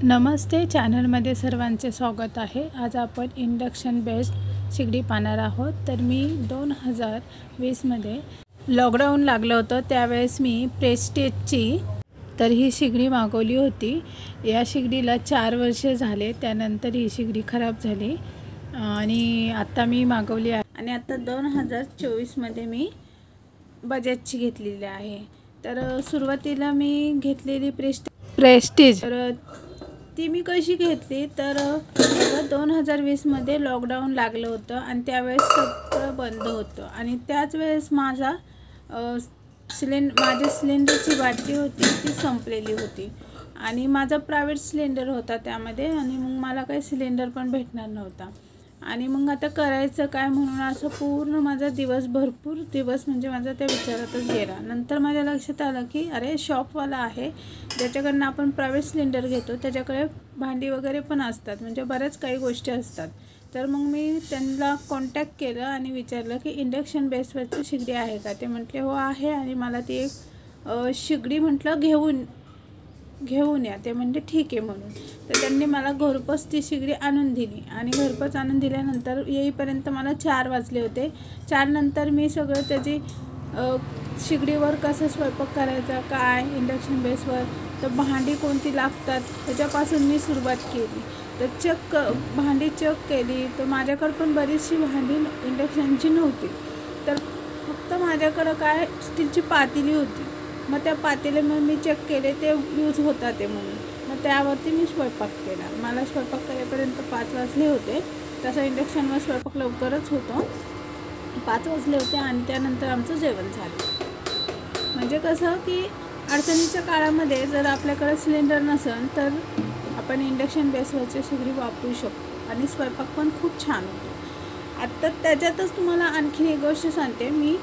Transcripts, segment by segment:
नमस्ते, चॅनलमध्ये सर्वांचे स्वागत आहे। आज आपण इंडक्शन बेस्ड शेगडी पाहणार आहोत। तर मी 2020 मध्ये लॉकडाऊन लागलं होतं त्यावेळेस मी प्रेस्टीजची तर ही शेगडी मागवली होती। या शेगडीला 4 वर्ष झाले, त्यानंतर ही शेगडी खराब झाली आणि आता मी मागवली आहे आणि आता 2024 मध्ये मी बजाजची घेतलेली आहे। तर सुरुवातीला मी घेतलेली प्रेस्टीज तर ती मी कशी घेतली तर 2020 मध्ये लॉकडाऊन लागलं होतं आणि त्यावेळेस सगळं बंद होतं आणि त्याच वेळेस माझ्या सिलेंडरची बाटली होती ती संपलेली होती आणि माझा प्रायव्हेट सिलेंडर होता त्यामध्ये आणि मग मला काही सिलेंडर पण भेटणार नव्हता आणि मग आता करायचं काय म्हणून असं पूर्ण माझा भरपूर दिवस म्हणजे माझा त्या विचारातच गेला। नंतर माझ्या लक्षात आलं की अरे शॉपवाला आहे ज्याच्याकडनं आपण प्रायव्हेट सिलेंडर घेतो त्याच्याकडे भांडी वगैरे पण असतात, म्हणजे बऱ्याच काही गोष्टी असतात। तर मग मी त्यांना कॉन्टॅक्ट केलं आणि विचारलं की इंडक्शन बेसवरची शेगडी आहे का। ते म्हटले हो आहे आणि मला ती एक शेगडी म्हटलं घेऊन या। ते म्हणजे ठीक आहे म्हणून तर त्यांनी मला घरपोच ती शेगडी आणून दिली आणि घरपोच आणून दिल्यानंतर येईपर्यंत मला 4 वाजले होते। 4 नंतर मी सगळं त्याची शेगडीवर कसं स्वयंपाक करायचा, काय इंडक्शन बेसवर तर भांडी कोणती लागतात त्याच्यापासून मी सुरुवात केली। तर भांडी चेक केली तर माझ्याकडे पण बरीचशी भांडी इंडक्शनची नव्हती, तर फक्त माझ्याकडं काय स्टीलची पातेली होती। मग त्या पातेल्यामध्ये मी चेक केले ते यूज होता ते म्हणून मग त्यावरती मी स्वयंपाक केला। मला स्वयंपाक करेपर्यंत 5 वाजले होते, तसं इंडक्शनवर स्वयंपाक लवकरच होतो, 5 वाजले होते आणि त्यानंतर आमचं जेवण झालं। म्हणजे कसं की अडचणीच्या काळामध्ये जर आपल्याकडे सिलेंडर नसेल तर आपण इंडक्शन बेसवरची शेगडी वापरू शकतो आणि स्वयंपाक पण खूप छान होतो। आता त्याच्यातच तुम्हाला आणखीन एक गोष्ट सांगते, मी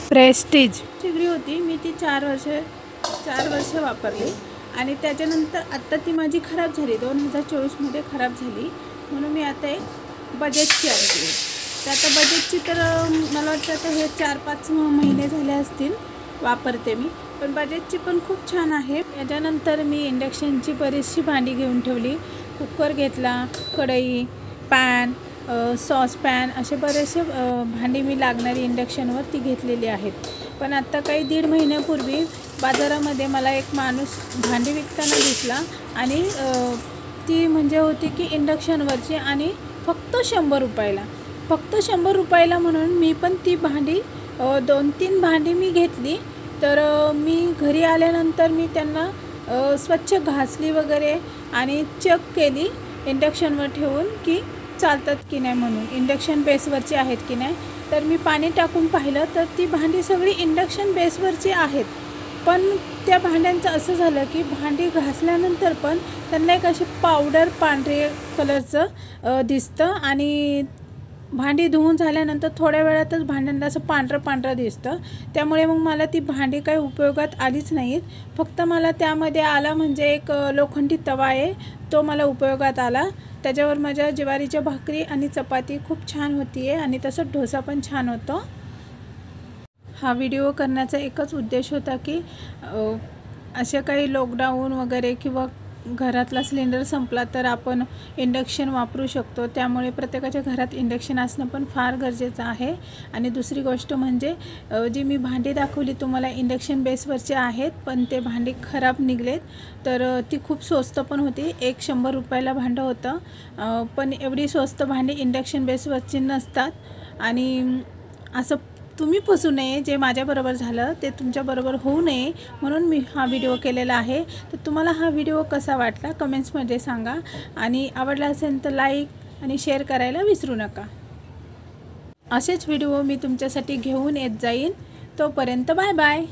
प्रेस्टीज शेगडी होती मी ती 4 वर्ष वापरली आणि त्याच्यानंतर आत्ता ती माझी खराब झाली, 2024 मध्ये खराब झाली म्हणून मी आता एक बजाजची आणली। तर आता बजाजची तर मला वाटतं आता हे 4-5 महिने झाले असतील वापरते मी, पण बजाजची पण खूप छान आहे। याच्यानंतर मी इंडक्शनची बरीचशी भांडी घेऊन ठेवली, कुकर घेतला, कढई, पॅन, सॉसपॅन असे बरेचसे भांडी मी लागणारी इंडक्शनवर ती घेतलेली आहेत। पण आता काही 1.5 महिन्यापूर्वी बाजारामध्ये मला एक माणूस भांडी विकताना दिसला आणि ती म्हणजे होती की इंडक्शनवरची आणि फक्त 100 रुपयाला म्हणून मी पण ती भांडी 2-3 भांडी मी घेतली। तर मी घरी आल्यानंतर मी त्यांना स्वच्छ घासली वगैरे आणि चेक केली इंडक्शनवर ठेवून की चालतात की नाही म्हणून, इंडक्शन बेसवरची आहेत की नाही। तर मी पाणी टाकून पाहिलं तर ती भांडी सगळी इंडक्शन बेसवरची आहेत, पण त्या भांड्यांचं असं झालं की भांडी घासल्यानंतर पण त्यांना एक अशी पावडर पांढरे कलरचं दिसतं आणि भांडी धुवून झाल्यानंतर थोड्या वेळातच भांड्यांना असं पांढरं दिसतं। त्यामुळे मग मला ती भांडी काही उपयोगात आलीच नाहीत। फक्त मला त्यामध्ये आला म्हणजे एक लोखंडी तवा आहे तो मला उपयोगात आला, त्याच्यावर माझ्या ज्वारीच्या भाकरी आणि चपाती खूप छान होती आहे आणि तसंच डोसा पण छान होतो। हा व्हिडिओ करण्याचा एकच उद्देश होता की असे काही लॉकडाऊन वगैरे किंवा घरातला सिलेंडर संपला तर आपण इंडक्शन वापरू शकतो, त्यामुळे प्रत्येकाच्या घरात इंडक्शन असणं पण फार गरजेचं आहे। आणि दुसरी गोष्ट म्हणजे जी मी भांडी दाखवली तुम्हाला इंडक्शन बेसवरचे आहेत, पण ते भांडी खराब निघलेत। तर ती खूप स्वस्त पण होती, एक 100 रुपयाला भांडं होतं, पण एवढी स्वस्त भांडी इंडक्शन बेसवरची नसतात आणि असं तुम्ही फसू नये, जे माझ्याबरोबर झालं ते तुमच्याबरोबर होऊ नये म्हणून मी हा व्हिडिओ केलेला आहे। तर तुम्हाला हा व्हिडिओ कसा वाटला कमेंट्समध्ये सांगा आणि आवडला असेल तर लाईक आणि शेअर करायला विसरू नका। असेच व्हिडिओ मी तुमच्यासाठी घेऊन येत जाईन, तोपर्यंत बाय बाय।